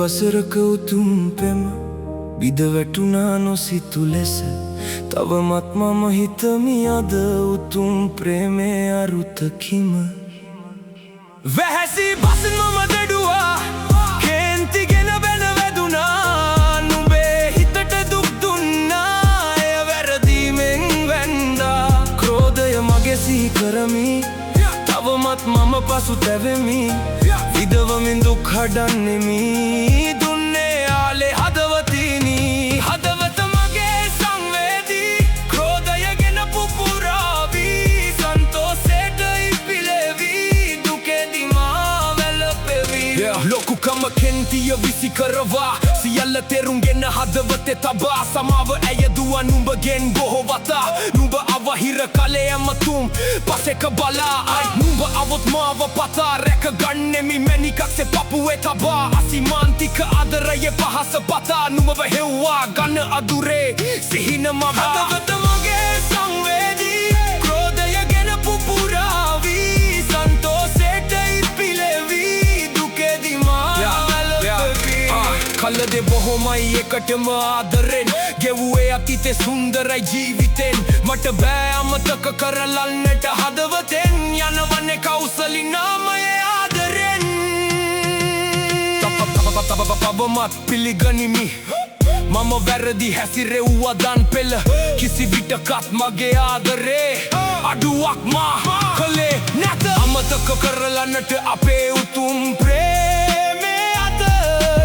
වසරක උතුම් පෙම බිඳ වැටුණා නොසිතු ලෙස තවමත් මම හිතමි අද උතුම් ප්‍රේමේ අරුත කිම වැහැසි බසින් මම දෙඩුවා කේන්තිගෙන බැන වැදුනා නුඹේ හිතට දුක් දුන්නා එය වැරදීමෙන් වැන්දා ක්‍රෝධය මගේ සිහි කරමි තවමත් මම පසු තැවෙමි විදවමින් දුක් හඩන්නෙමි දුන්නේ ආලේ හදවතිනි හදවත මගේ සංවේදී ක්‍රෝධයගෙන පුපුරාවී සන්තෝෂයට ඉපිලෙවි දුකෙදි මා වැළපෙවි ලොකුකම කෙන්තිය විසි කරවා සියල්ල තෙරුම්ගෙන හදවතේ තබා සමාව ඇයදුවා නුඹගෙන් බොහෝ වතා නුඹ අවහිර කලේ ඇමතුම් පසෙක බලා අයි නුඹ අවොත් මාව පතා රැක ගන්නෙමි මැනිකක්සේ පපුවේ තබා අසිමාන්තික ආදරයේ පහස පතා නුඹව හෙව්වා ගන්න අදුරේ සිහින මවා හදවත මගේ සංවේදී ක්‍රෝධයගෙන පුපුරාවී සන්තෝෂයට ඉපිලෙවි දුකෙදි මා වැළපෙවි කලදේ බොහොමයි එකටම ආදරෙන් ගෙවුවේ අතීතේ සුන්දරයි ජීවිතෙන් මට බෑ අමතක කරලන්නට හදවතෙන් යනවන්නේ කෞසලි නාමයේ ආදරෙන් තවමත් පිළිගනිමි මම වැරදි හැසිරෙව්වා දන් පෙළ කිසි විටකත් මගේ ආදරේ අඩුවක් මා කළේ නැත අමතක කරලන්නට අපේ උතුම් ප්‍රේමේ අද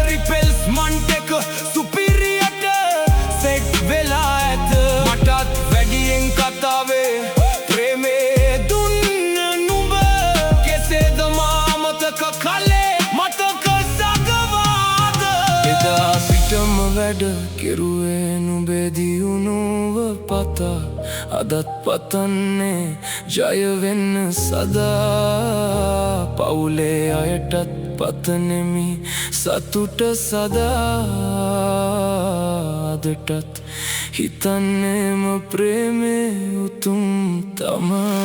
රිපෙල්ස් මන්ටක සුපිරියට සෙට් වෙලා ඇත මටත් වැඩියෙන් කතාවේ ප්‍රේමේ දුන්න නුඹ කෙසේද මා අමතක කළේ මතක සගවාද එදා සිටම වැඩ කෙරුවේ නුඹේ දියුණුව පතා අදත් පතන්නේ ජය වෙන්න සදා පවුලේ අයටත් පතනෙමි සතුට සදා අදටත් හිතන්නේම ප්‍රේමේ උතුම් තමා